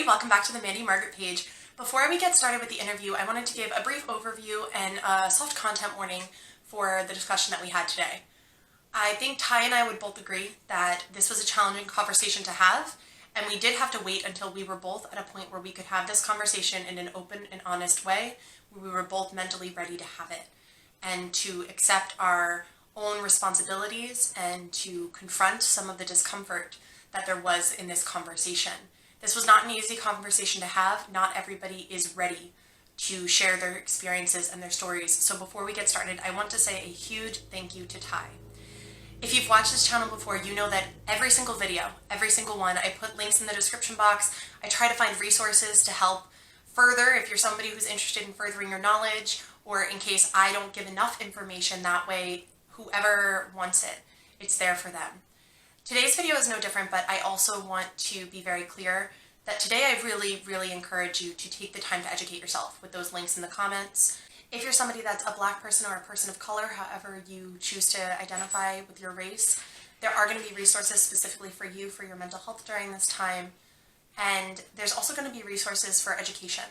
everybody, welcome back to the Mandy Margaret page. Before we get started with the interview, I wanted to give a brief overview and a soft content warning for the discussion that we had today. I think Ty and I would both agree that this was a challenging conversation to have, and we did have to wait until we were both at a point where we could have this conversation in an open and honest way, where we were both mentally ready to have it, and to accept our own responsibilities and to confront some of the discomfort that there was in this conversation. This was not an easy conversation to have. Not everybody is ready to share their experiences and their stories. So before we get started, I want to say a huge thank you to Ty. If you've watched this channel before, you know that every single video, every single one, I put links in the description box. I try to find resources to help further if you're somebody who's interested in furthering your knowledge, or in case I don't give enough information, that way whoever wants it, it's there for them. Today's video is no different, but I also want to be very clear that today I really encourage you to take the time to educate yourself with those links in the comments. If you're somebody that's a Black person or a person of color, however you choose to identify with your race, there are going to be resources specifically for you, for your mental health during this time. And there's also going to be resources for education,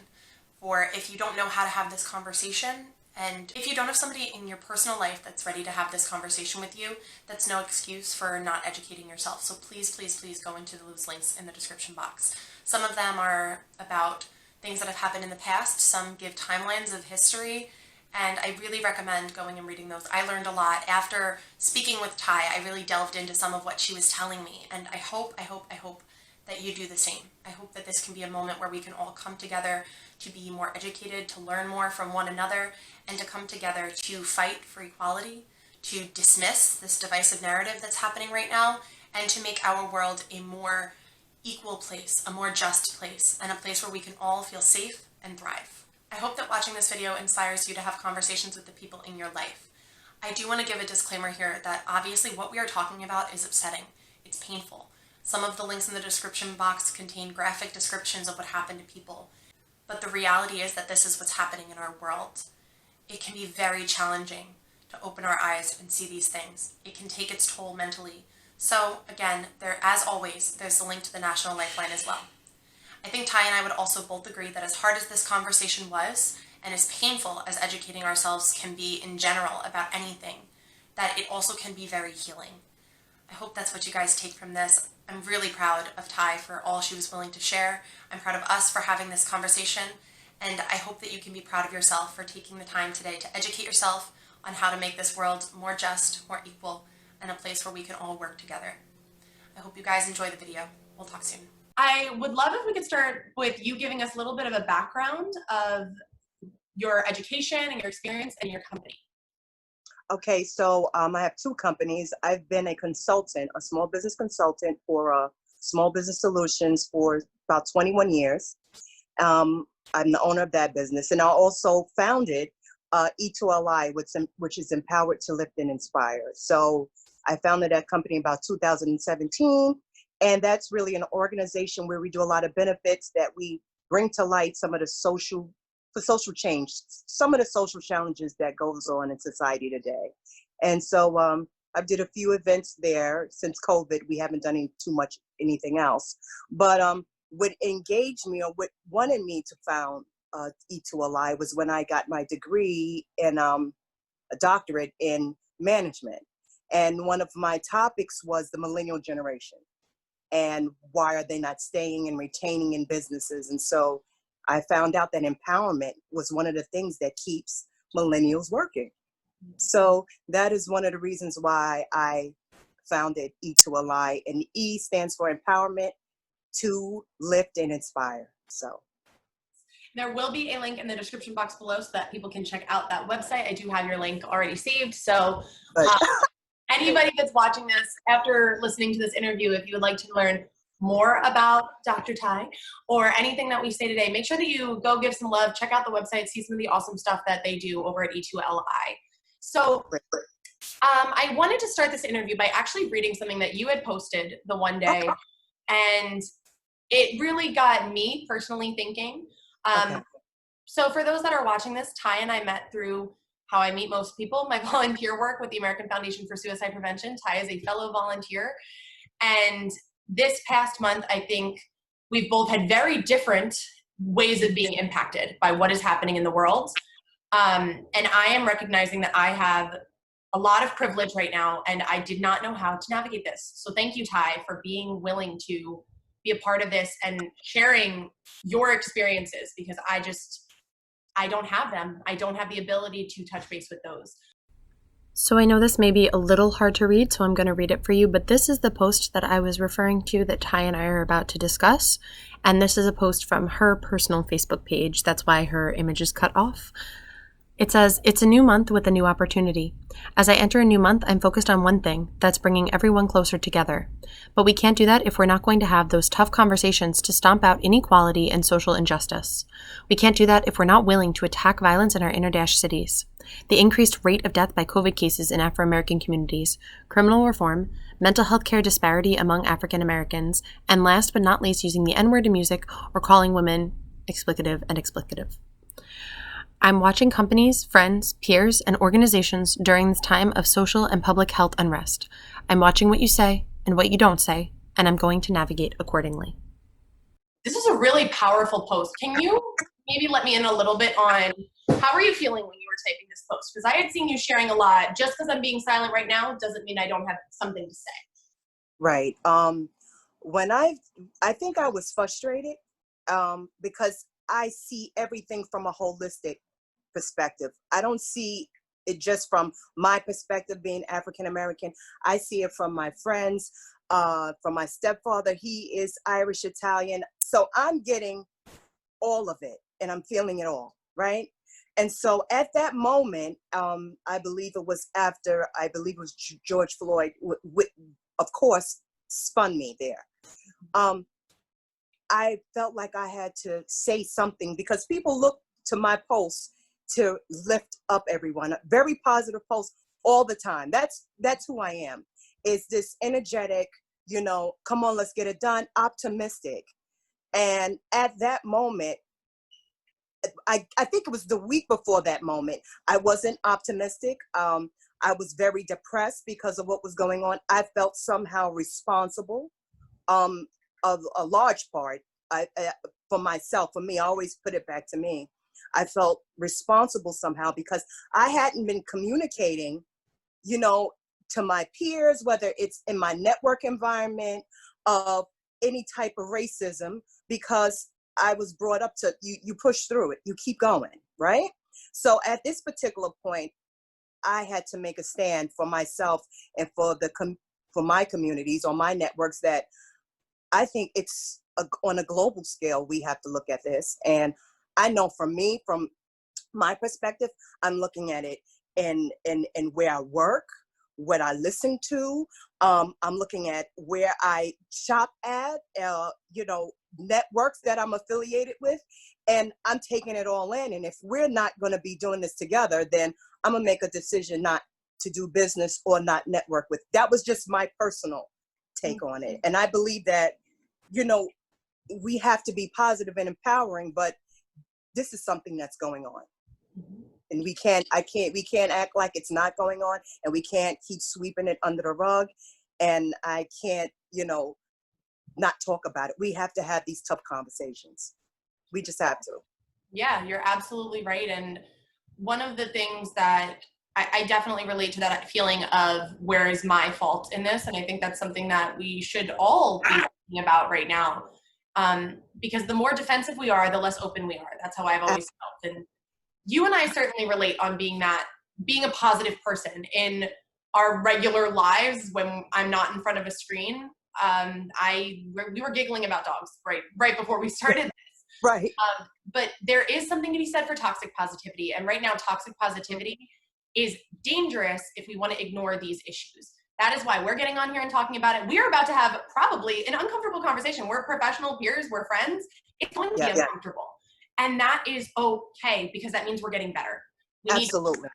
for if you don't know how to have this conversation. And if you don't have somebody in your personal life that's ready to have this conversation with you, that's no excuse for not educating yourself. So please go into those links in the description box. Some of them are about things that have happened in the past. Some give timelines of history. And I really recommend going and reading those. I learned a lot. After speaking with Ty, I really delved into some of what she was telling me. And I hope that you do the same. I hope that this can be a moment where we can all come together to be more educated, to learn more from one another, and to come together to fight for equality, to dismiss this divisive narrative that's happening right now, and to make our world a more equal place, a more just place, and a place where we can all feel safe and thrive. I hope that watching this video inspires you to have conversations with the people in your life. I do want to give a disclaimer here that obviously what we are talking about is upsetting. It's painful. Some of the links in the description box contain graphic descriptions of what happened to people. But the reality is that this is what's happening in our world. It can be very challenging to open our eyes and see these things. It can take its toll mentally. So again, as always, there's a link to the National Lifeline as well. I think Ty and I would also both agree that as hard as this conversation was, and as painful as educating ourselves can be in general about anything, that it also can be very healing. I hope that's what you guys take from this. I'm really proud of Ty for all she was willing to share. I'm proud of us for having this conversation, and I hope that you can be proud of yourself for taking the time today to educate yourself on how to make this world more just, more equal, and a place where we can all work together. I hope you guys enjoy the video. We'll talk soon. I would love if we could start with you giving us a little bit of a background of your education and your experience and your company. Okay, so I have two companies. I've been a consultant, a small business consultant for Small Business Solutions for about 21 years. I'm the owner of that business, and I also founded E2LI, which is Empowered to Lift and Inspire. So I founded that company about 2017, and that's really an organization where we do a lot of benefits that we bring to light some of the social change, some of the social challenges that goes on in society today. And so I did a few events there. Since COVID, we haven't done anything else. But what engaged me, or what wanted me to found E2LI was when I got my degree in a doctorate in management. And one of my topics was the millennial generation and why are they not staying and retaining in businesses. And so I found out that empowerment was one of the things that keeps millennials working. So that is one of the reasons why I founded E2LI, and E stands for empowerment to lift and inspire. So there will be a link in the description box below so that people can check out that website. I do have your link already saved. So anybody that's watching this after listening to this interview, if you would like to learn more about Dr. Ty or anything that we say today, make sure that you go give some love, check out the website, see some of the awesome stuff that they do over at E2LI. So I wanted to start this interview by actually reading something that you had posted the one day, and it really got me personally thinking. So for those that are watching this, Ty and I met through how I meet most people, my volunteer work with the American Foundation for Suicide Prevention. Ty is a fellow volunteer, and this past month, I think we've both had very different ways of being impacted by what is happening in the world. And I am recognizing that I have a lot of privilege right now, and I did not know how to navigate this. So thank you, Ty, for being willing to be a part of this and sharing your experiences, because I don't have them. I don't have the ability to touch base with those. So I know this may be a little hard to read, so I'm going to read it for you, but this is the post that I was referring to that Ty and I are about to discuss. And this is a post from her personal Facebook page. That's why her image is cut off. It says, "It's a new month with a new opportunity. As I enter a new month, I'm focused on one thing, that's bringing everyone closer together. But we can't do that if we're not going to have those tough conversations to stomp out inequality and social injustice. We can't do that if we're not willing to attack violence in our inner-dash cities. The increased rate of death by COVID cases in Afro-American communities, criminal reform, mental health care disparity among African Americans, and last but not least, using the N-word in music or calling women explicative and explicative. I'm watching companies, friends, peers, and organizations during this time of social and public health unrest. I'm watching what you say and what you don't say, and I'm going to navigate accordingly." This is a really powerful post. Can you maybe let me in a little bit on how were you feeling when you were typing this post? Because I had seen you sharing a lot. Just because I'm being silent right now doesn't mean I don't have something to say. Right. When I think I was frustrated because I see everything from a holistic perspective. I don't see it just from my perspective being African American. I see it from my friends, from my stepfather. He is Irish Italian. So I'm getting all of it and I'm feeling it all, right? And so at that moment, I believe it was after, I believe it was George Floyd, of course, spun me there. I felt like I had to say something because people look to my posts to lift up everyone. Very positive posts all the time. That's who I am. Is this energetic, come on, let's get it done, optimistic. And at that moment, I think it was the week before that moment, I wasn't optimistic. I was very depressed because of what was going on. I felt somehow responsible, of a large part. For myself, for me, I always put it back to me. I felt responsible somehow because I hadn't been communicating, to my peers, whether it's in my network environment, of any type of racism, because I was brought up to, you push through it, you keep going, right? So at this particular point, I had to make a stand for myself and for my communities or my networks, that I think it's on a global scale, we have to look at this. And I know from my perspective, I'm looking at it in where I work, what I listen to. I'm looking at where I shop at, networks that I'm affiliated with, and I'm taking it all in. And if we're not going to be doing this together, then I'm going to make a decision not to do business or not network with. That was just my personal take on it. And I believe that, we have to be positive and empowering, but this is something that's going on. And we can't act like it's not going on, and we can't keep sweeping it under the rug. And I can't, not talk about it. We have to have these tough conversations. We just have to. Yeah, you're absolutely right. And one of the things that I definitely relate to that feeling of where is my fault in this. And I think that's something that we should all be thinking about right now. Because the more defensive we are, the less open we are. That's how I've always felt. And you and I certainly relate on being a positive person in our regular lives when I'm not in front of a screen. We were giggling about dogs right before we started this. Right. But there is something to be said for toxic positivity. And right now, toxic positivity is dangerous if we want to ignore these issues. That is why we're getting on here and talking about it. We're about to have probably an uncomfortable conversation. We're professional peers, we're friends. It's going to be uncomfortable. And that is okay, because that means we're getting better. Absolutely.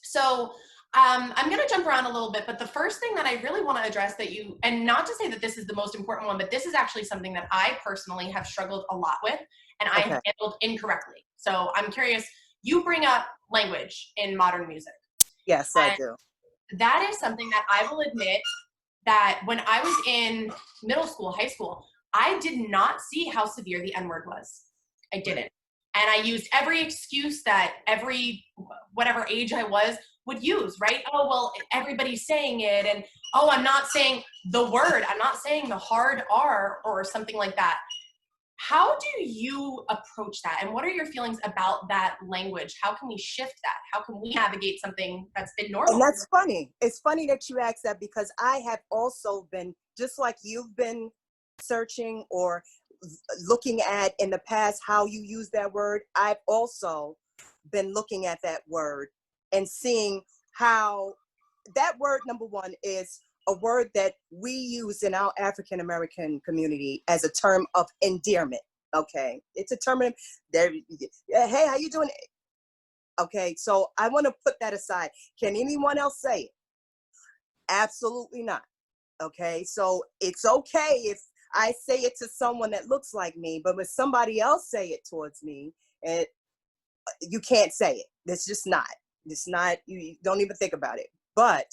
So I'm going to jump around a little bit, but the first thing that I really want to address and not to say that this is the most important one, but this is actually something that I personally have struggled a lot with, and I have handled incorrectly. So I'm curious, you bring up language in modern music. Yes, I do. That is something that I will admit that when I was in middle school, high school, I did not see how severe the N-word was. I didn't. And I used every excuse that every, whatever age I was, would use, right? Oh, well, everybody's saying it. And, oh, I'm not saying the word. I'm not saying the hard R or something like that. How do you approach that? And what are your feelings about that language? How can we shift that? How can we navigate something that's been normal? And that's funny. It's funny that you asked that, because I have also been, just like you've been searching or looking at in the past how you use that word, I've also been looking at that word and seeing how that word, number one, is a word that we use in our African American community as a term of endearment. Okay, it's a term of there. Hey, how you doing? Okay, so I want to put that aside. Can anyone else say it? Absolutely not. Okay, so it's okay if I say it to someone that looks like me, but when somebody else say it towards me, and you can't say it. It's just not. It's not. You don't even think about it. But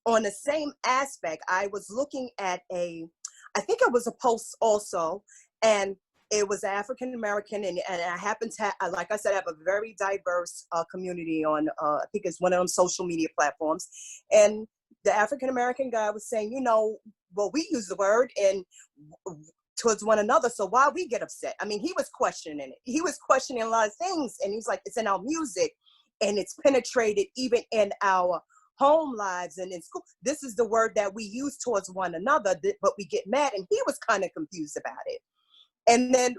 on the same aspect, I was looking at I think it was a post also, and it was African American, and I happen to have, like I said, I have a very diverse community on, I think it's one of them social media platforms, and the African American guy was saying, well, we use the word and towards one another, so why we get upset? I mean, he was questioning it. He was questioning a lot of things, and he's like, it's in our music, and it's penetrated even in our home lives and in school. This is the word that we use towards one another, but we get mad, and he was kind of confused about it. And then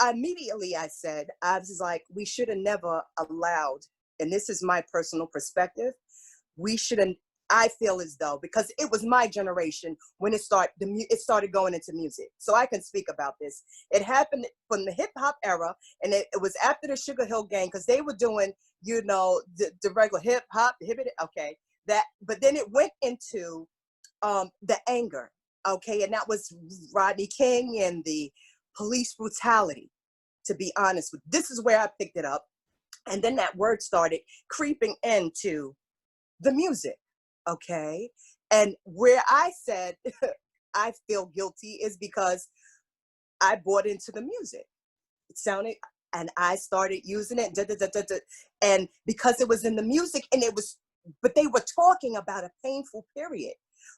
immediately I said, I was like, we should have never allowed, and this is my personal perspective, we shouldn't, I feel as though, because it was my generation when it started going into music. So I can speak about this. It happened from the hip hop era, and it was after the Sugar Hill Gang, because they were doing, the regular hip hop, okay, but then it went into the anger, okay, and that was Rodney King and the police brutality, to be honest with you. This is where I picked it up. And then that word started creeping into the music, okay? And where I said I feel guilty is because I bought into the music. It sounded, and I started using it, and because it was in the music, and but they were talking about a painful period.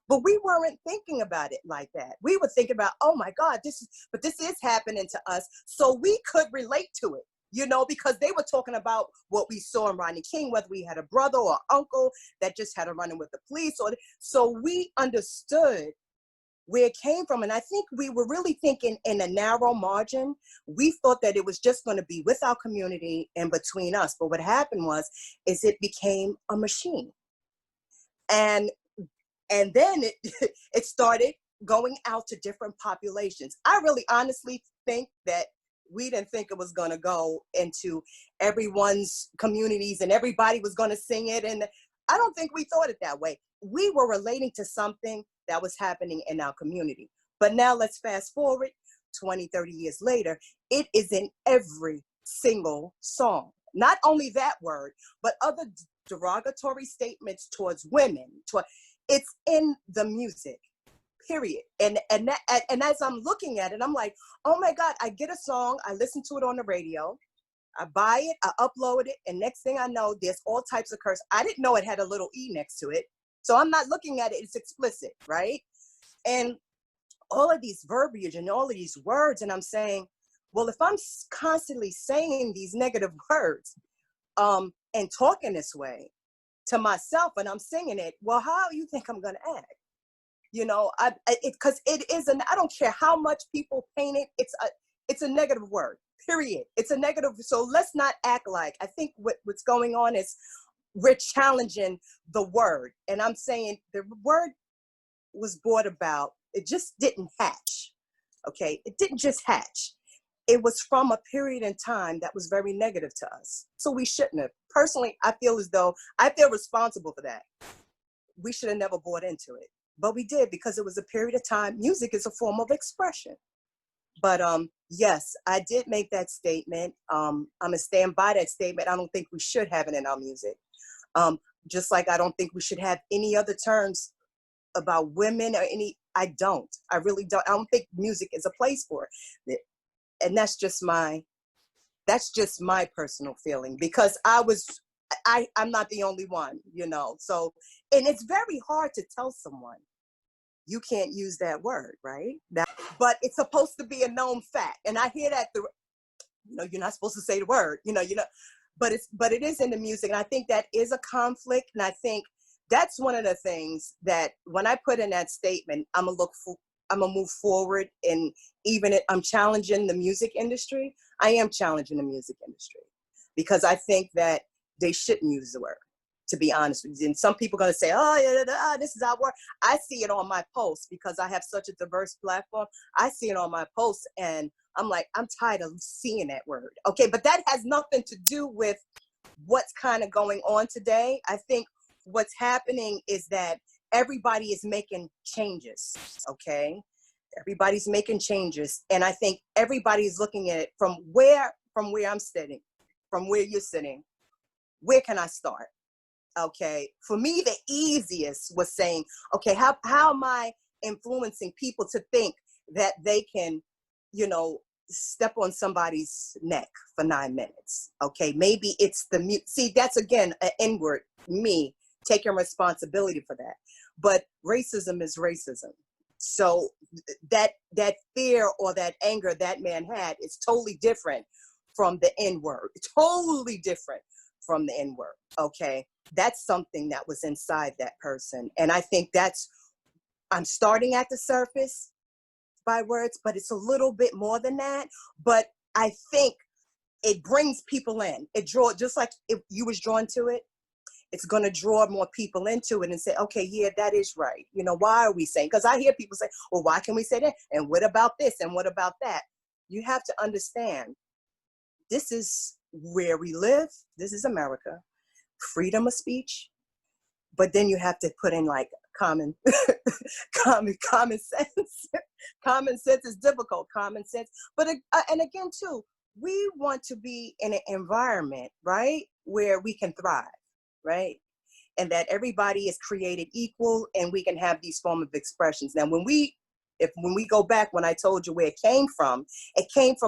But we weren't thinking about it like that. We were thinking about, oh my God, this is happening to us. So we could relate to it, because they were talking about what we saw in Rodney King, whether we had a brother or uncle that just had a run-in with the police. So we understood where it came from. And I think we were really thinking in a narrow margin. We thought that it was just going to be with our community and between us. But what happened is it became a machine. And then it started going out to different populations. I really honestly think that we didn't think it was going to go into everyone's communities and everybody was going to sing it. And I don't think we thought it that way. We were relating to something that was happening in our community. But now let's fast forward 20, 30 years later. It is in every single song. Not only that word, but other derogatory statements towards women. It's in the music, period. And as I'm looking at it, I'm like, oh my God, I get a song, I listen to it on the radio, I buy it, I upload it, and next thing I know, there's all types of curse. I didn't know it had a little E next to it. So I'm not looking at it, it's explicit, right? And all of these verbiage and all of these words, and I'm saying, well, if I'm constantly saying these negative words and talking this way to myself and I'm singing it, well, how do you think I'm gonna act? Because it is, I don't care how much people paint it, it's a negative word, period. It's a negative, so let's not act like, I think what's going on is we're challenging the word. And I'm saying the word was brought about, it just didn't hatch, okay? It didn't just hatch. It was from a period in time that was very negative to us. So we shouldn't have. Personally, I feel as though I feel responsible for that. We should have never bought into it, but we did because it was a period of time. Music is a form of expression. But yes, I did make that statement. I'm gonna stand by that statement. I don't think we should have it in our music. Just like I don't think we should have any other terms about women or I don't. I really don't. I don't think music is a place for it. And that's just my personal feeling, because I'm not the only one, you know. So, and it's very hard to tell someone you can't use that word, right? But it's supposed to be a known fact. And I hear that you're not supposed to say the word, but it is in the music. And I think that is a conflict. And I think that's one of the things that when I put in that statement, I'm gonna move forward. And I'm challenging the music industry. I am challenging the music industry, because I think that they shouldn't use the word, to be honest with you. And some people are gonna say, oh, yeah, this is our word. I see it on my posts because I have such a diverse platform. I see it on my posts, and I'm like, I'm tired of seeing that word. Okay, but that has nothing to do with what's kind of going on today. I think what's happening is that everybody is making changes, okay? Everybody's making changes. And I think everybody's looking at it from where I'm sitting, from where you're sitting. Where can I start? Okay, for me, the easiest was saying, okay, how am I influencing people to think that they can, step on somebody's neck for 9 minutes? Okay, maybe it's see, that's again an inward me taking responsibility for that. But racism is racism. So that fear or that anger that man had is totally different from the N-word. Totally different from the N-word. Okay, that's something that was inside that person. And I think I'm starting at the surface by words, but it's a little bit more than that. But I think it brings people in. It draws, just like if you was drawn to it, it's going to draw more people into it and say, okay, yeah, that is right. Why are we saying? Because I hear people say, well, why can we say that? And what about this? And what about that? You have to understand, this is where we live. This is America. Freedom of speech. But then you have to put in like common sense. Common sense is difficult. Common sense. But, and again, too, we want to be in an environment, right, where we can thrive, right? And that everybody is created equal and we can have these forms of expressions. Now, when we go back, when I told you where it came from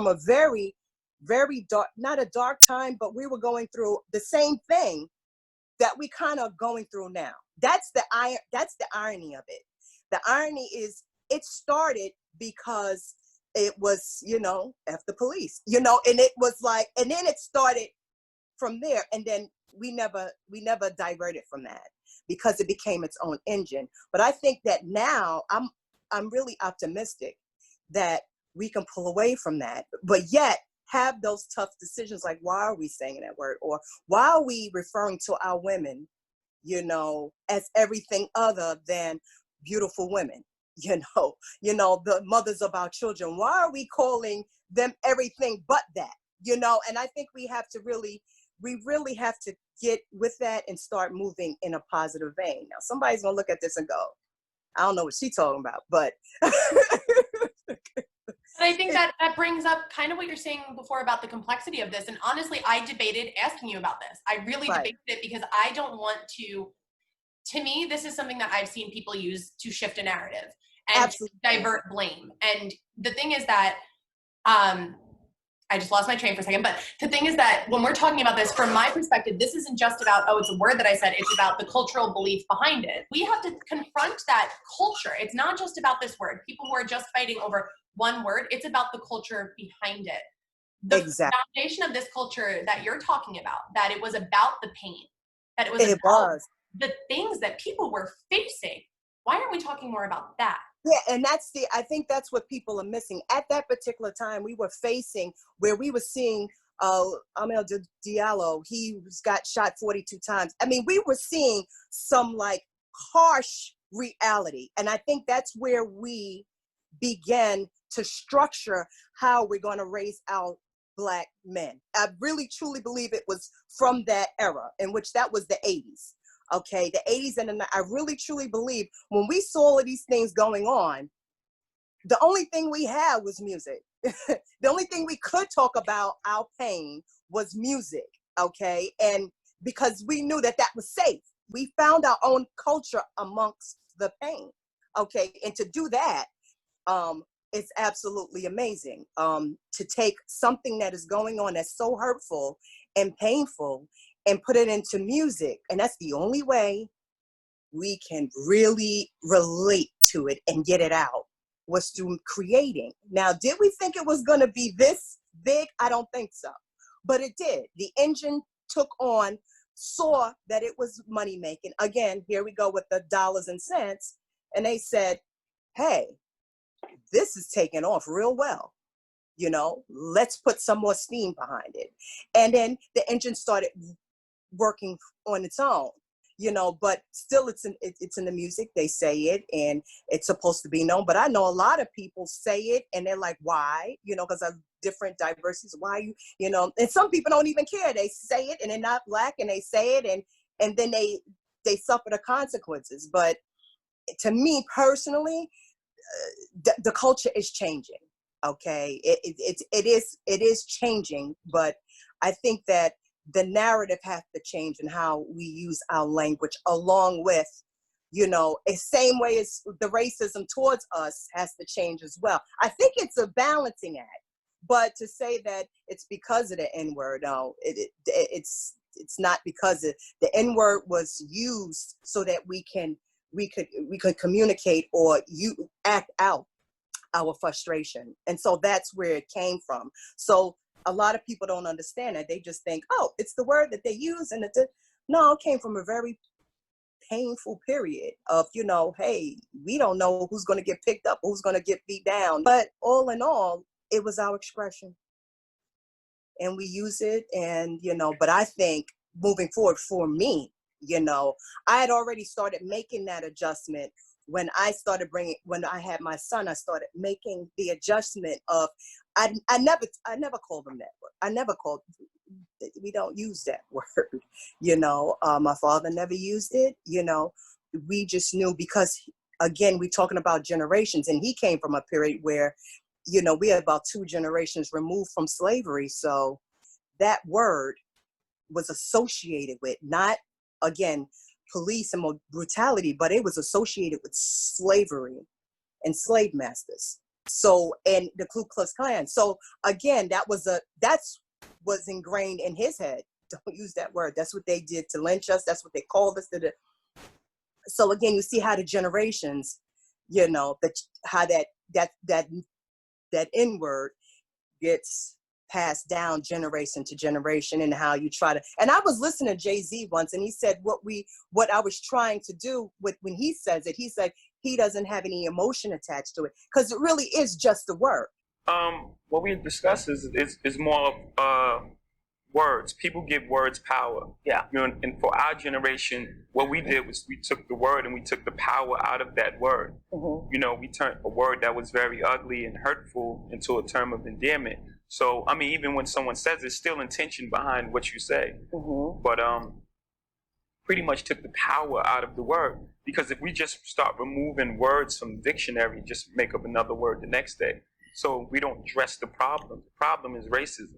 a very, very dark, not a dark time, but we were going through the same thing that we kind of going through now. That's the irony of it. The irony is it started because it was, F the police, and it was like, and then it started from there. And then we never diverted from that because it became its own engine. But I think that now I'm really optimistic that we can pull away from that, but yet have those tough decisions like, why are we saying that word? Or why are we referring to our women, as everything other than beautiful women? The mothers of our children. Why are we calling them everything but that? And I think we really have to get with that and start moving in a positive vein. Now, somebody's gonna look at this and go, I don't know what she's talking about, but. And I think that brings up kind of what you're saying before about the complexity of this. And honestly, I debated asking you about this. I really debated it because I don't want to me, this is something that I've seen people use to shift a narrative and divert blame. And the thing is that, I just lost my train for a second, but the thing is that when we're talking about this, from my perspective, this isn't just about, oh, it's a word that I said, it's about the cultural belief behind it. We have to confront that culture. It's not just about this word. People who are just fighting over one word, it's about the culture behind it. The foundation of this culture that you're talking about, that it was about the pain, that it was about the things that people were facing. Why aren't we talking more about that? Yeah, and I think that's what people are missing. At that particular time, we were facing where we were seeing Amadou Diallo, he got shot 42 times. I mean, we were seeing some like harsh reality. And I think that's where we began to structure how we're going to raise our Black men. I really, truly believe it was from that era, in which that was the 80s. Okay, the 80s and I really, truly believe when we saw all of these things going on, the only thing we had was music. The only thing we could talk about our pain was music, okay? And because we knew that was safe. We found our own culture amongst the pain, Okay, and to do that, it's absolutely amazing. To take something that is going on that's so hurtful and painful and put it into music. And that's the only way we can really relate to it and get it out, was through creating. Now, did we think it was going to be this big? I don't think so. But it did. The engine took on, saw that it was money making. Again, here we go with the dollars and cents. And they said, hey, this is taking off real well. You know, let's put some more steam behind it. And then the engine started working on its own, you know, but still it's in the music. They say it and it's supposed to be known. But I know a lot of people say it and they're like, why? You know, because of different diversities. Why you know, and some people don't even care. They say it and they're not Black and they say it and then they suffer the consequences. But to me personally, the culture is changing. Okay, it is changing, but I think that the narrative has to change in how we use our language, along with, you know, the same way as the racism towards us has to change as well. I think it's a balancing act, but to say that it's because of the N-word, no, it's not, because the N-word was used so that we could communicate or act out our frustration. And so that's where it came from. So a lot of people don't understand that. They just think, oh, it's the word that they use. And no, it came from a very painful period of, you know, hey, we don't know who's going to get picked up, who's going to get beat down. But all in all, it was our expression. And we use it. And, you know, but I think moving forward for me, you know, I had already started making that adjustment when I had my son. I started making the adjustment of, I never called them that word. I never called, we don't use that word, you know. My father never used it, you know. We just knew, because again, we're talking about generations, and he came from a period where, you know, we are about 2 generations removed from slavery. So that word was associated with, not, again, police and brutality, but it was associated with slavery and slave masters. So, and the Ku Klux Klan. So again, that was ingrained in his head. Don't use that word. That's what they did to lynch us. That's what they called us. So again, you see how the generations, you know, how that N-word gets passed down generation to generation, and how you try to, and I was listening to Jay-Z once, and he said what I was trying to do with, when he says it, he said he doesn't have any emotion attached to it, because it really is just a word. What we discuss is more of words. People give words power. Yeah. You know, and for our generation, what we did was we took the word and we took the power out of that word. Mm-hmm. You know, we turned a word that was very ugly and hurtful into a term of endearment. So, I mean, even when someone says, there's still intention behind what you say. Mm-hmm. But pretty much took the power out of the word. Because if we just start removing words from the dictionary, just make up another word the next day. So we don't address the problem. The problem is racism,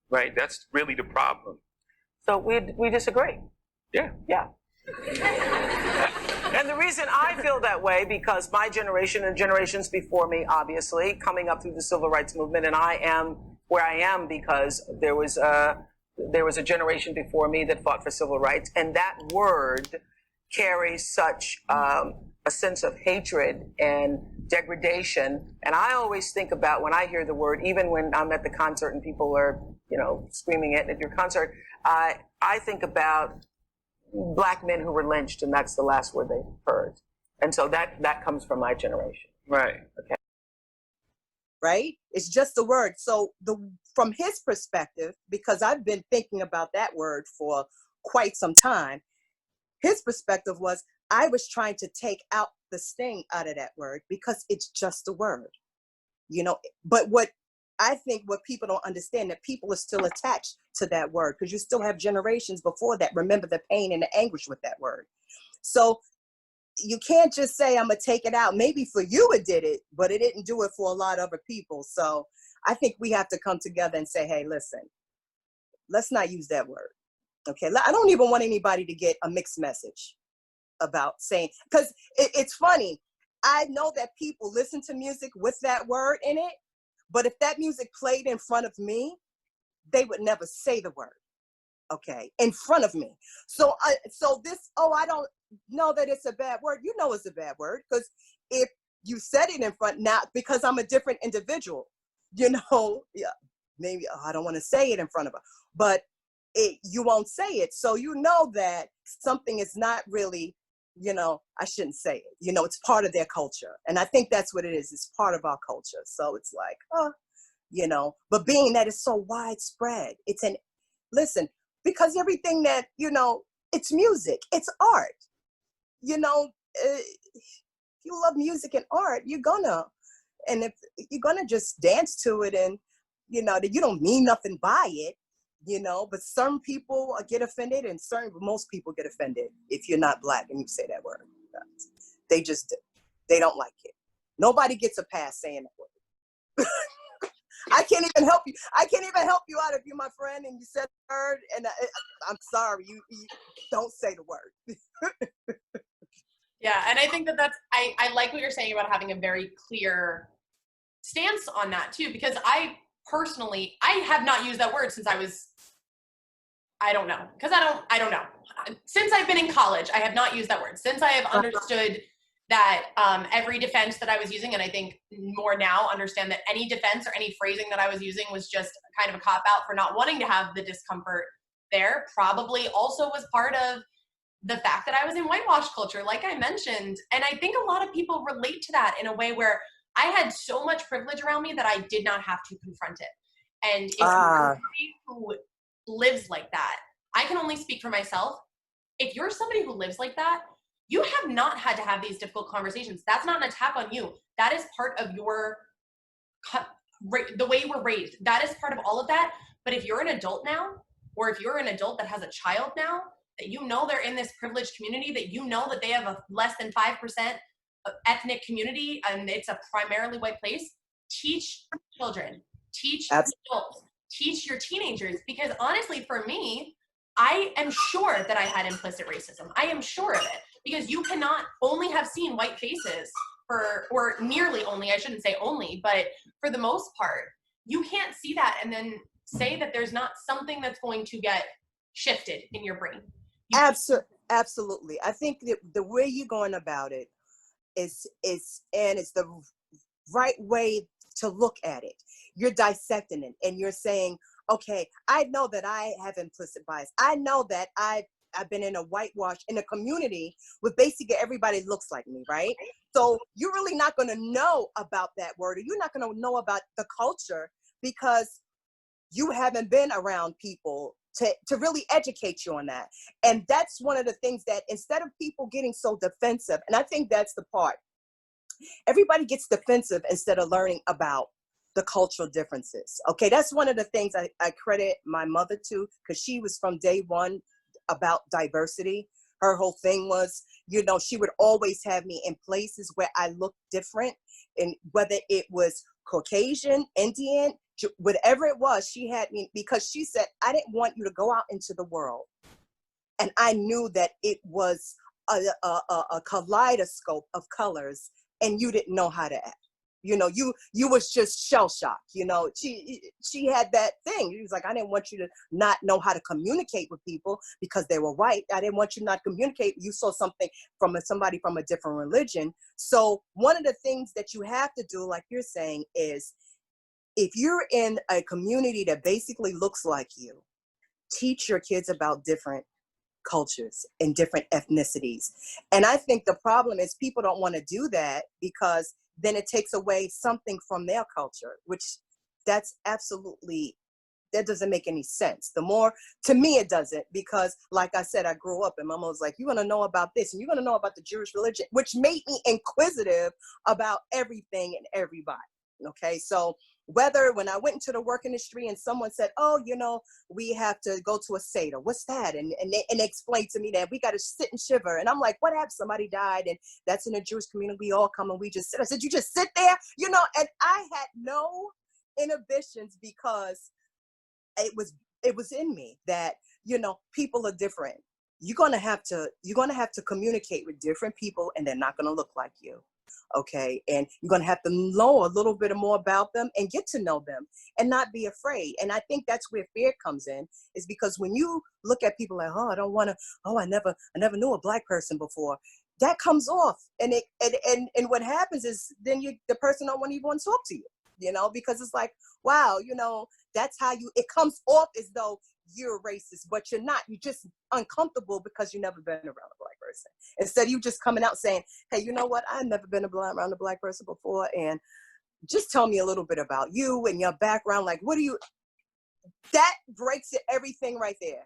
right? That's really the problem. So we disagree. Yeah. Yeah. And the reason I feel that way, because my generation and generations before me, obviously, coming up through the civil rights movement, and I am where I am because there was a generation before me that fought for civil rights, and that word carries such a sense of hatred and degradation. And I always think about, when I hear the word, even when I'm at the concert and people are, you know, screaming it at your concert, I think about Black men who were lynched, and that's the last word they heard. And so that comes from my generation. Right. Okay. Right? It's just a word. So from his perspective, because I've been thinking about that word for quite some time, his perspective was, I was trying to take out the sting out of that word because it's just a word, you know. But what I think what people don't understand, that people are still attached to that word, because you still have generations before that remember the pain and the anguish with that word. So you can't just say, I'm gonna take it out. Maybe for you it did it, but it didn't do it for a lot of other people. So I think we have to come together and say, hey, listen, let's not use that word. Okay, I don't even want anybody to get a mixed message about saying, because it's funny. I know that people listen to music with that word in it, but if that music played in front of me, they would never say the word, okay, in front of me. So I don't know that it's a bad word. You know it's a bad word, because if you said it in front, now, because I'm a different individual, yeah, maybe I don't want to say it in front of her, but you won't say it. So you know that something is not really, I shouldn't say it. It's part of their culture. And I think that's what it is. It's part of our culture. So it's like, but being that it's so widespread, listen, because everything that, it's music, it's art, if you love music and art, and if you're gonna just dance to it, and, that you don't mean nothing by it, but some people get offended, and most people get offended if you're not Black and you say that word. They just, they don't like it. Nobody gets a pass saying that word. I can't even help you. I can't even help you out if you're my friend and you said the word, and I'm sorry, you don't say the word. Yeah, and I think I like what you're saying about having a very clear stance on that too, because I personally, I have not used that word since I don't know, because I don't know. Since I've been in college, I have not used that word. Since I have understood that every defense that I was using, and I think more now understand that any defense or any phrasing that I was using was just kind of a cop-out for not wanting to have the discomfort there, probably also was part of the fact that I was in whitewash culture, like I mentioned. And I think a lot of people relate to that in a way where I had so much privilege around me that I did not have to confront it. And if you're somebody who lives like that, I can only speak for myself. If you're somebody who lives like that, you have not had to have these difficult conversations. That's not an attack on you. That is part of the way you were raised. That is part of all of that. But if you're an adult now, or if you're an adult that has a child now, that they're in this privileged community, that that they have a less than 5% ethnic community, and it's a primarily white place, teach children, teach adults, teach your teenagers. Because honestly, for me, I am sure that I had implicit racism. I am sure of it, because you cannot only have seen white faces or nearly only, I shouldn't say only, but for the most part, you can't see that and then say that there's not something that's going to get shifted in your brain. Absolutely. I think that the way you're going about it is the right way to look at it. You're dissecting it, and you're saying, okay, I know that I have implicit bias. I know that I've been in a community with basically everybody looks like me, right? So you're really not going to know about that word, or you're not going to know about the culture, because you haven't been around people to really educate you on that. And that's one of the things that, instead of people getting so defensive, and I think that's the part, everybody gets defensive instead of learning about the cultural differences. Okay, that's one of the things I credit my mother to, because she was from day one about diversity. Her whole thing was, she would always have me in places where I looked different, and whether it was Caucasian, Indian, whatever it was, she had me, because she said, I didn't want you to go out into the world. And I knew that it was a kaleidoscope of colors, and you didn't know how to act. You was just shell-shocked. She had that thing. She was like, I didn't want you to not know how to communicate with people because they were white. I didn't want you not to communicate. You saw something from somebody from a different religion. So one of the things that you have to do, like you're saying, is if you're in a community that basically looks like you, teach your kids about different cultures and different ethnicities. And I think the problem is people don't want to do that, because then it takes away something from their culture, which that doesn't make any sense. To me, it doesn't, because like I said, I grew up and Mama was like, you're going to know about this and you're going to know about the Jewish religion, which made me inquisitive about everything and everybody. Okay, so when I went into the work industry and someone said, oh, we have to go to a Seder. What's that? And they explained to me that we got to sit and shiver. And I'm like, what happened? Somebody died, and that's in a Jewish community. We all come and we just sit. I said, you just sit there? And I had no inhibitions, because it was in me that, people are different. You're going to have to communicate with different people, and they're not going to look like you. Okay. And you're going to have to know a little bit more about them and get to know them and not be afraid. And I think that's where fear comes in, is because when you look at people like, oh, I don't want to, oh, I never knew a Black person before. That comes off. And what happens is then the person don't want to even talk to you, you know, because it's like, wow, you know, that's how it comes off as though you're racist, but you're not. You're just uncomfortable because you've never been around a Black person. Instead of you just coming out saying, hey, you know what? I've never been around a Black person before. And just tell me a little bit about you and your background. Like, that breaks everything right there.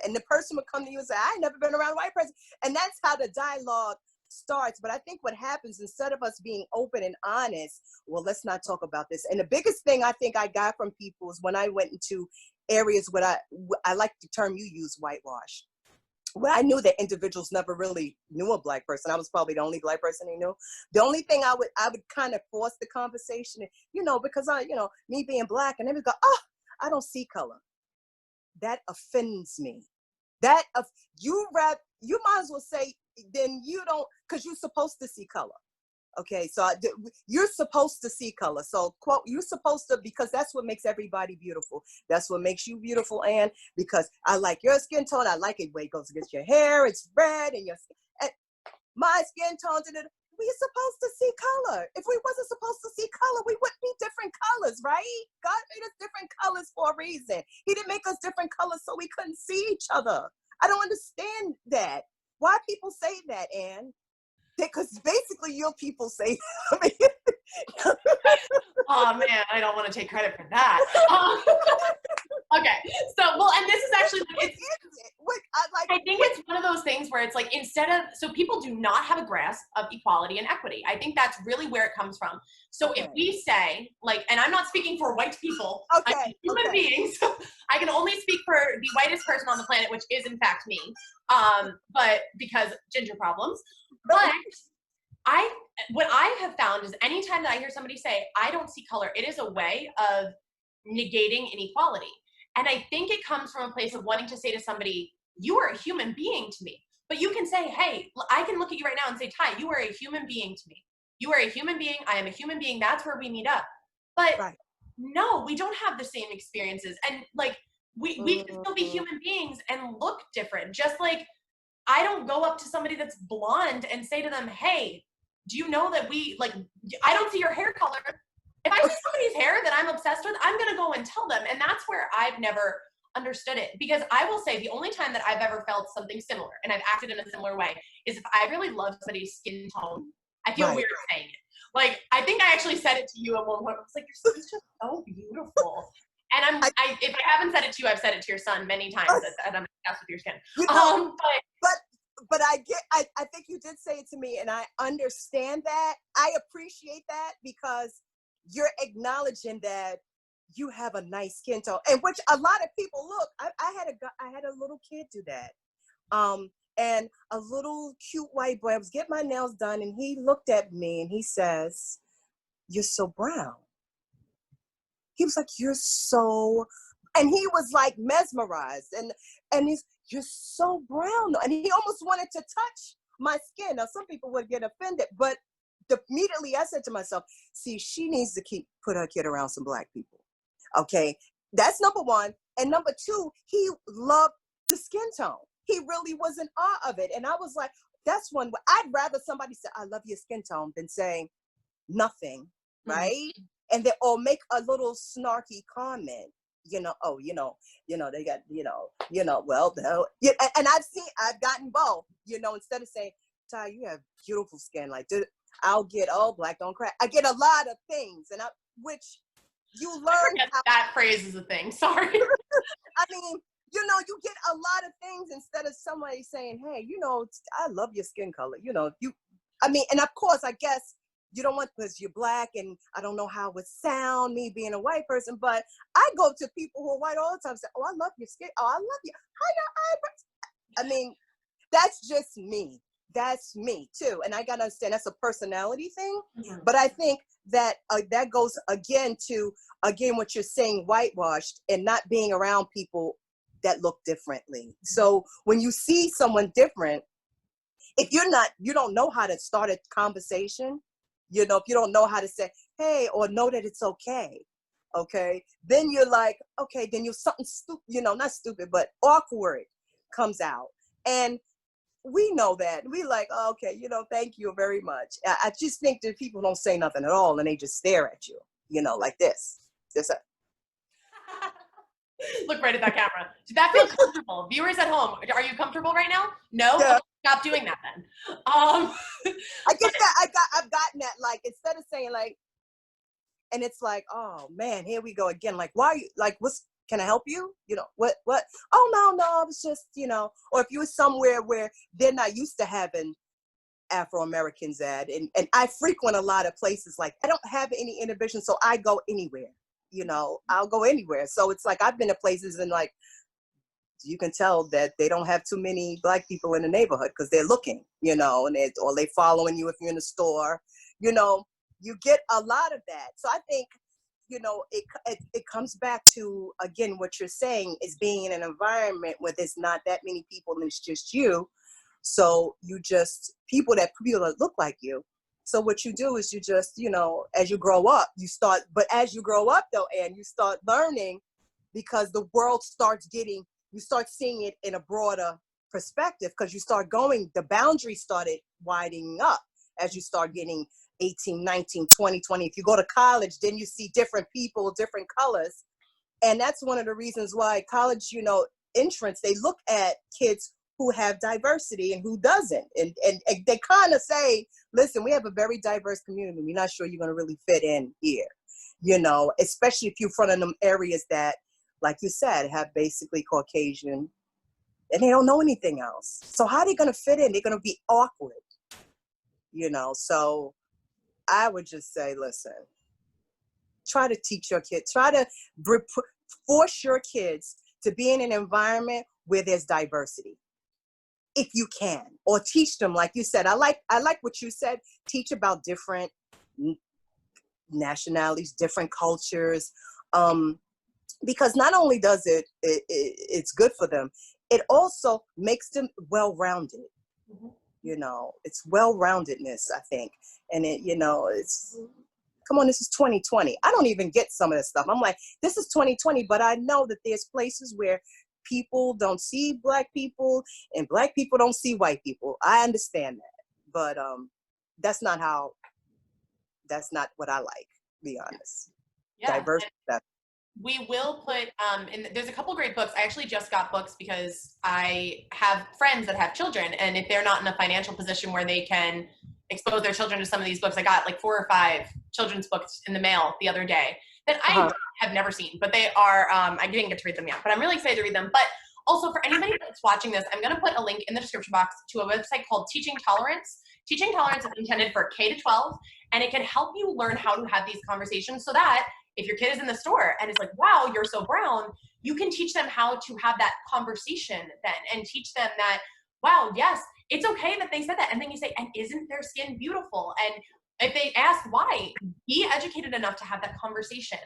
And the person would come to you and say, I ain't never been around a white person. And that's how the dialogue starts. But I think what happens, instead of us being open and honest, well, let's not talk about this. And the biggest thing I think I got from people is when I went into areas where I like the term you use, whitewash. Well, I knew that individuals never really knew a Black person. I was probably the only Black person they knew. The only thing I would kind of force the conversation, you know, because me being Black, and they would go, oh, I don't see color. That offends me. You might as well say, then you don't, because you're supposed to see color. Okay, so you're supposed to see color. So, quote, you're supposed to, because that's what makes everybody beautiful. That's what makes you beautiful, Ann, because I like your skin tone. I like it when it goes against your hair. It's red, and my skin tone, we're supposed to see color. If we wasn't supposed to see color, we wouldn't be different colors, right? God made us different colors for a reason. He didn't make us different colors so we couldn't see each other. I don't understand that. Why people say that, Ann? Because basically your people say, Oh man, I don't want to take credit for that. Okay, so well, and this is actually I think it's one of those things where it's like, so people do not have a grasp of equality and equity. I think that's really where it comes from. So okay. If we say, like, and I'm not speaking for white people, okay, I'm human beings. I can only speak for the whitest person on the planet, which is in fact me. But because ginger problems. But what I have found is anytime that I hear somebody say, I don't see color, it is a way of negating inequality. And I think it comes from a place of wanting to say to somebody, you are a human being to me. But you can say, hey, I can look at you right now and say, Ty, you are a human being to me. You are a human being. I am a human being. That's where we meet up. But no, we don't have the same experiences. And like, we can still be human beings and look different. Just like I don't go up to somebody that's blonde and say to them, hey, do you know that I don't see your hair color. If I see somebody's hair that I'm obsessed with, I'm going to go and tell them. And that's where I've never understood it. Because I will say the only time that I've ever felt something similar, and I've acted in a similar way, is if I really love somebody's skin tone. I feel weird saying it. Like, I think I actually said it to you at one point. I was like, your skin's just so beautiful. And if I haven't said it to you, I've said it to your son many times that I'm obsessed with your skin. You know, but I think you did say it to me, and I understand that. I appreciate that because you're acknowledging that you have a nice skin tone, and which a lot of people look. I had a little kid do that, and a little cute white boy. I was getting my nails done, and he looked at me and he says, "You're so brown." He was like, "You're so," and he was like mesmerized, and you're so brown, and he almost wanted to touch my skin. Now, some people would get offended, but immediately I said to myself, see, she needs to put her kid around some Black people. Okay, that's number one. And number two, he loved the skin tone. He really was in awe of it. And I was like, that's one way. I'd rather somebody say, I love your skin tone than saying nothing, right? And then, or make a little snarky comment. They got, well, and I've gotten both, instead of saying, Ty, you have beautiful skin. Like, I'll get, oh, Black don't crack. I get a lot of things, which you learn. That phrase is a thing. Sorry. I mean, you get a lot of things instead of somebody saying, hey, I love your skin color. And of course, I guess you don't want, because you're Black and I don't know how it would sound, me being a white person, but I go to people who are white all the time and say, oh, I love your skin. Oh, I love you. How your eyebrows? I mean, that's just me. That's me too. And I got to understand that's a personality thing. But I think that that goes again to what you're saying, whitewashed, and not being around people that look differently. So when you see someone different, If you don't know how to start a conversation, if you don't know how to say, hey, or know that it's okay, then you're like, okay, then you're something stupid, not stupid, but awkward comes out. And we know that. We like, oh, okay, thank you very much. I just think that people don't say nothing at all and they just stare at you, like this. Look right at that camera. Did that feel comfortable? Viewers at home, are you comfortable right now? No? Yeah. Okay, stop doing that then. I get that. I've gotten that, like, instead of saying like, and it's like, oh man, here we go again. Like, why are you, like, can I help you? What? Oh, no, it's just, or if you're somewhere where they're not used to having Afro-Americans at, and I frequent a lot of places, like, I don't have any inhibition, so I go anywhere, I'll go anywhere. So it's like, I've been to places and like, you can tell that they don't have too many Black people in the neighborhood because they're looking, and or they following you if you're in the store, you get a lot of that. So I think, it comes back to, again, what you're saying is being in an environment where there's not that many people and it's just you. So you just, people that look like you. So what you do is you just, as you grow up, but as you grow up though, and you start learning, because the world you start seeing it in a broader perspective, because the boundaries started widening up as you start getting 18, 19, 20. If you go to college, then you see different people, different colors. And that's one of the reasons why college, entrance, they look at kids who have diversity and who doesn't. And they kind of say, listen, we have a very diverse community. We're not sure you're going to really fit in here, especially if you're from them areas that, like you said, have basically Caucasian and they don't know anything else. So how are they going to fit in? They're going to be awkward, so I would just say, listen, try to teach your kids, force your kids to be in an environment where there's diversity, if you can, or teach them, like you said. I like what you said. Teach about different nationalities, different cultures, because not only does it's good for them, it also makes them well-rounded. Mm-hmm. It's well-roundedness, I think. And it's, come on, this is 2020. I don't even get some of this stuff. I'm like, this is 2020, but I know that there's places where people don't see Black people and Black people don't see white people. I understand that, but that's not what I like, to be honest. Yeah. Diverse. We will put, there's a couple great books. I actually just got books because I have friends that have children, and if they're not in a financial position where they can expose their children to some of these books, I got like 4 or 5 children's books in the mail the other day that I have never seen, but they are, I didn't get to read them yet, but I'm really excited to read them. But also, for anybody that's watching this, I'm going to put a link in the description box to a website called Teaching Tolerance. Teaching Tolerance is intended for K to 12, and it can help you learn how to have these conversations so that if your kid is in the store and it's like, wow, you're so brown, you can teach them how to have that conversation then, and teach them that, wow, yes, it's okay that they said that. And then you say, and isn't their skin beautiful? And if they ask why, be educated enough to have that conversation.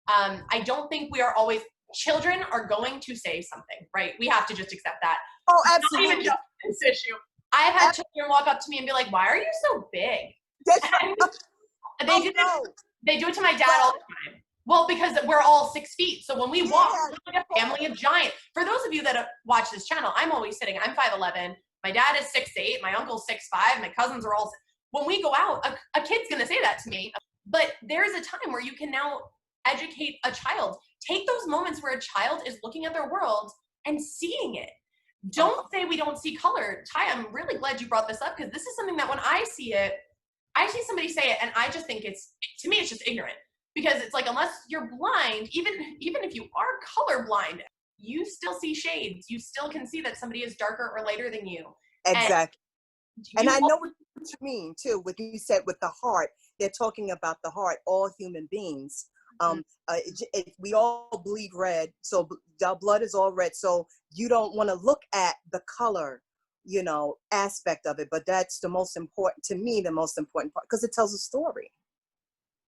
I don't think we are always, children are going to say something, right? We have to just accept that. Oh, absolutely. Not even just this issue. I've had children walk up to me and be like, why are you so big? They do it to my dad all the time. Well, because we're all 6 feet. So when we walk, we're like a family of giants. For those of you that watch this channel, I'm always sitting. I'm 5'11". My dad is 6'8". My uncle's 6'5". My cousins are all. When we go out, a kid's going to say that to me. But there's a time where you can now educate a child. Take those moments where a child is looking at their world and seeing it. Don't say we don't see color. Ty, I'm really glad you brought this up, because this is something that when I see it, I see somebody say it and I just think to me, it's just ignorant. Because it's like, unless you're blind, even if you are colorblind, you still see shades. You still can see that somebody is darker or lighter than you. Exactly. And I know what you mean too, what you said with the heart. They're talking about the heart, all human beings. We all bleed red, so our blood is all red. So you don't want to look at the color, aspect of it. But that's the most important, to me, the most important part, because it tells a story.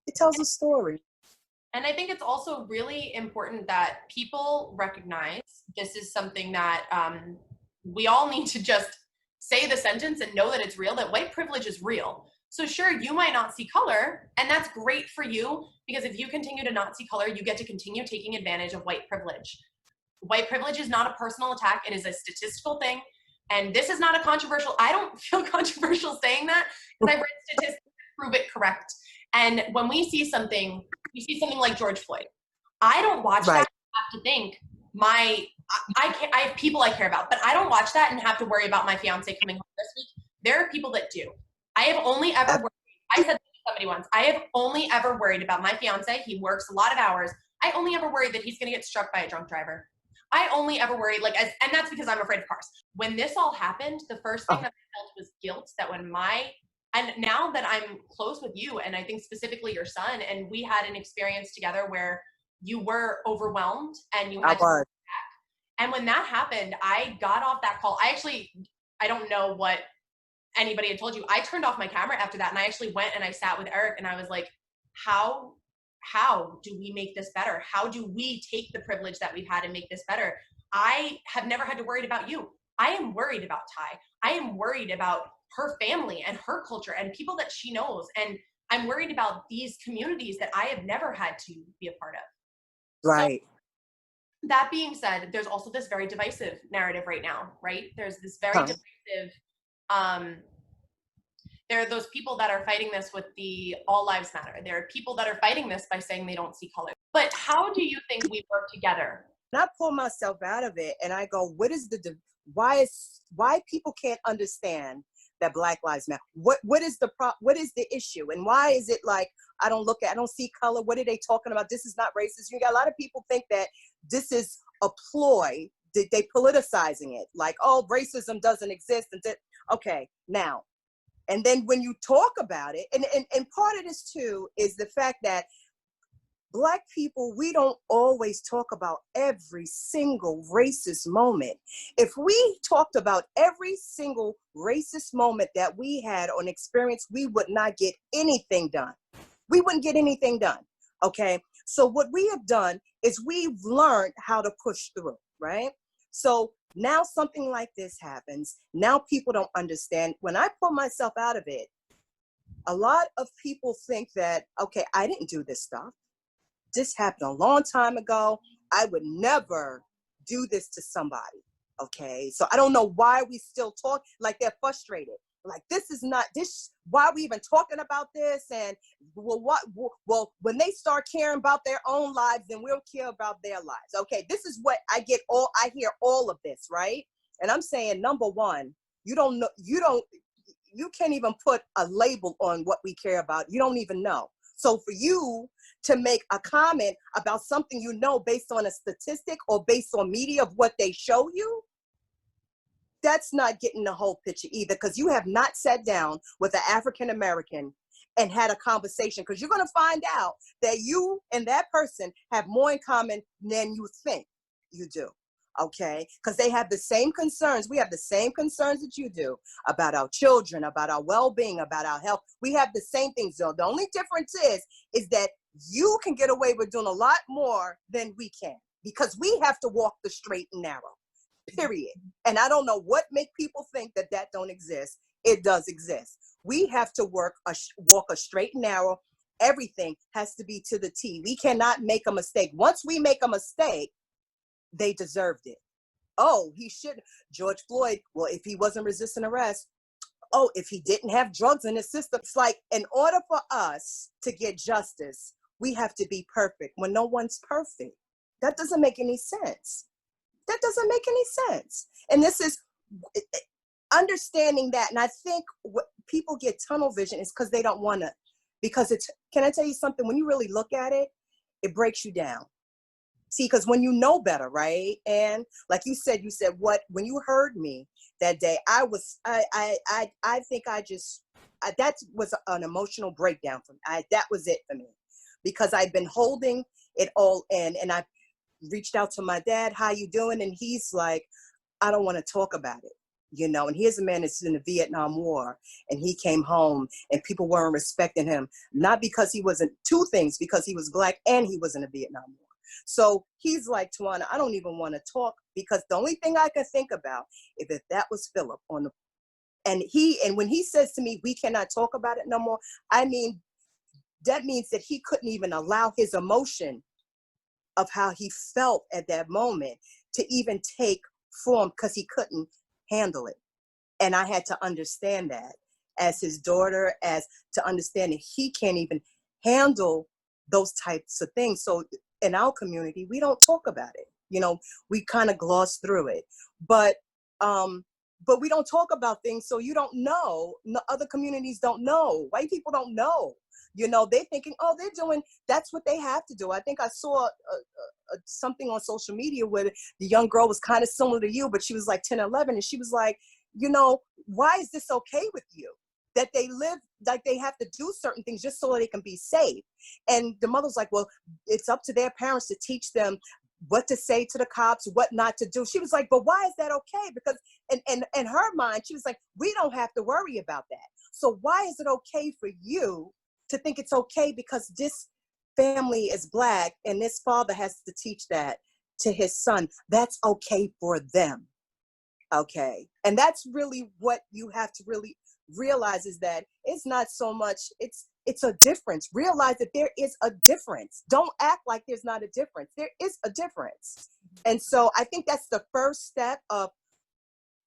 It tells a story. And I think it's also really important that people recognize this is something that we all need to just say the sentence and know that it's real, that white privilege is real. So sure, you might not see color, and that's great for you, because if you continue to not see color, you get to continue taking advantage of white privilege. White privilege is not a personal attack. It is a statistical thing. And this is not a controversial, I don't feel controversial saying that, because I've read statistics that prove it correct. And when we see something like George Floyd, I don't watch that and have to think I have people I care about, but I don't watch that and have to worry about my fiance coming home this week. There are people that do. I have only ever worried, I said this to somebody once, I have only ever worried about my fiance. He works a lot of hours. I only ever worried that he's going to get struck by a drunk driver. I only ever worried, and that's because I'm afraid of cars. When this all happened, the first thing that I felt was guilt, that and now that I'm close with you, and I think specifically your son, and we had an experience together where you were overwhelmed and you had to back. And when that happened, I got off that call. I don't know what anybody had told you. I turned off my camera after that, and I actually went and I sat with Eric, and I was like, how do we make this better? How do we take the privilege that we've had and make this better? I have never had to worry about you. I am worried about Ty. I am worried about her family and her culture and people that she knows. And I'm worried about these communities that I have never had to be a part of. Right. So, that being said, there's also this very divisive narrative right now, right? There's this very divisive, there are those people that are fighting this with the All Lives Matter. There are people that are fighting this by saying they don't see color. But how do you think we work together? And I pull myself out of it and I go, why people can't understand that Black Lives Matter? What is the issue? And why is it like, I don't see color. What are they talking about? This is not racist. You got a lot of people think that this is a ploy. They politicizing it like, oh, racism doesn't exist. Okay, now. And then when you talk about it, and part of this too is the fact that Black people, we don't always talk about every single racist moment. If we talked about every single racist moment that we had on experience, we would not get anything done. We wouldn't get anything done, okay? So what we have done is we've learned how to push through, right? So now something like this happens. Now people don't understand. When I pull myself out of it, a lot of people think that, okay, I didn't do this stuff. This happened a long time ago. I would never do this to somebody, okay? So I don't know why we still talk, like they're frustrated. Like, why are we even talking about this? And well, when they start caring about their own lives, then we'll care about their lives. Okay, this is what I hear all of this, right? And I'm saying, number one, you can't even put a label on what we care about. You don't even know. So for you to make a comment about something you know based on a statistic or based on media of what they show you, that's not getting the whole picture either, because you have not sat down with an African American and had a conversation, because you're going to find out that you and that person have more in common than you think you do, okay? Because they have the same concerns. We have the same concerns that you do about our children, about our well-being, about our health. We have the same things, though. The only difference is that you can get away with doing a lot more than we can, because we have to walk the straight and narrow. Period. And I don't know what make people think that don't exist. It does exist. We have to walk a straight and narrow. Everything has to be to the T. We cannot make a mistake. Once we make a mistake, they deserved it. Oh, he should. George Floyd, well, if he wasn't resisting arrest, oh, if he didn't have drugs in his system. It's like, in order for us to get justice, we have to be perfect when no one's perfect. That doesn't make any sense. That doesn't make any sense. And this is understanding that. And I think what people get tunnel vision is because they don't want to, because can I tell you something? When you really look at it, it breaks you down. See, because when you know better, right? And like you said when you heard me that day, that was an emotional breakdown for me. That was it for me, because I've been holding it all in, and I reached out to my dad, how you doing? And he's like, I don't want to talk about it, and here's a man that's in the Vietnam War, and he came home and people weren't respecting him, not because he wasn't, two things, because he was Black and he was in the Vietnam War. So he's like, Tawana, I don't even want to talk, because the only thing I can think about is if that was Philip on And when he says to me, we cannot talk about it no more, I mean, that means that he couldn't even allow his emotion of how he felt at that moment to even take form, because he couldn't handle it. And I had to understand that as his daughter, as to understand that he can't even handle those types of things. So in our community, we don't talk about it. You know, we kind of gloss through it, but we don't talk about things. So you don't know, other communities don't know, white people don't know, you know, they're thinking, oh, they're doing, that's what they have to do. I think I saw something on social media where the young girl was kind of similar to you, but she was like 10, 11. And she was like, you know, why is this okay with you? That they live, like they have to do certain things just so they can be safe. And the mother's like, well, it's up to their parents to teach them what to say to the cops, what not to do. She was like, but why is that okay? Because in her mind, she was like, we don't have to worry about that. So why is it okay for you to think it's okay because this family is Black and this father has to teach that to his son? That's okay for them. Okay. And that's really what you have to really realize, is that it's not so much, it's a difference. Realize that there is a difference. Don't act like there's not a difference. There is a difference. And so I think that's the first step of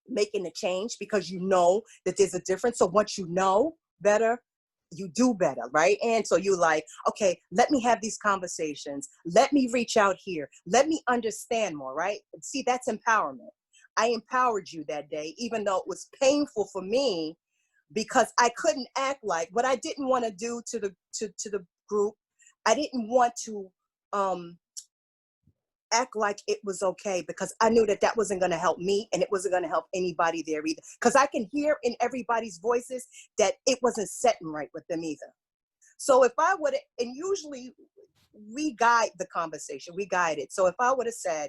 making a change, because you know that there's a difference. So once you know better, you do better, right? And so you like, okay, let me have these conversations. Let me reach out here. Let me understand more, right? See, that's empowerment. I empowered you that day, even though it was painful for me, because I couldn't act like what I didn't want to do to the group. I didn't want to act like it was okay, because I knew that wasn't going to help me, and it wasn't going to help anybody there either. Because I can hear in everybody's voices that it wasn't setting right with them either. So if I would, and usually we guide the conversation, we guide it. So if I would have said,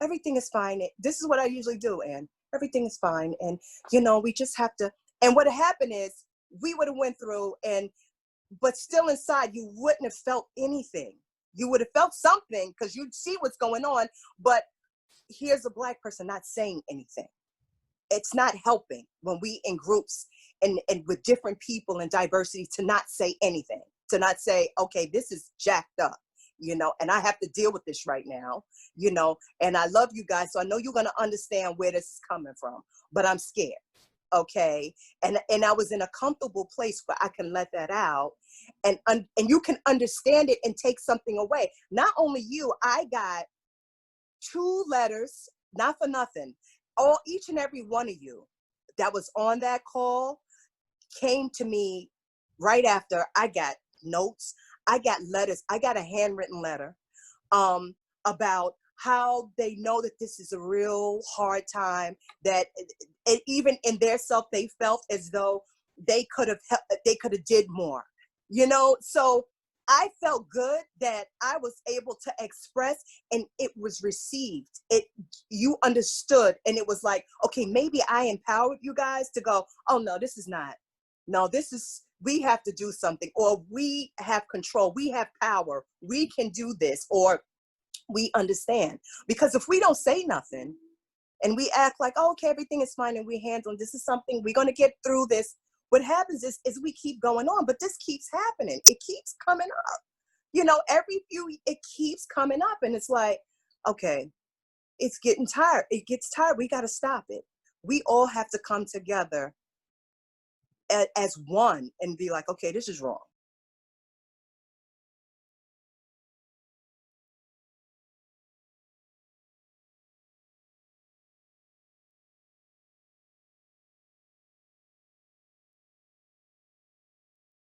everything is fine, this is what I usually do, and everything is fine, and you know, we just have to, and what happened is we would have went through, but still inside you wouldn't have felt anything. You would have felt something because you'd see what's going on, but here's a Black person not saying anything. It's not helping when we in groups and with different people and diversity to not say anything, to not say, okay, this is jacked up, you know, and I have to deal with this right now, you know, and I love you guys, so I know you're going to understand where this is coming from, but I'm scared. Okay. And I was in a comfortable place where I can let that out, and you can understand it and take something away. Not only you, I got 2 letters, not for nothing. Each and every one of you that was on that call came to me right after. I got notes, I got letters, I got a handwritten letter about how they know that this is a real hard time, that even in their self, they felt as though they could have did more, you know? So I felt good that I was able to express, and it was received. You understood, and it was like, okay, maybe I empowered you guys to go, oh no, this is not. No, this is, we have to do something, or we have control, we have power, we can do this, or we understand. Because if we don't say nothing and we act like, oh, okay, everything is fine and we handle, this is something, we're going to get through this, what happens is we keep going on, but this keeps happening. It keeps coming up, you know, it keeps coming up, and it's like, okay, it's getting tired. It gets tired. We got to stop it. We all have to come together as one and be like, okay, this is wrong.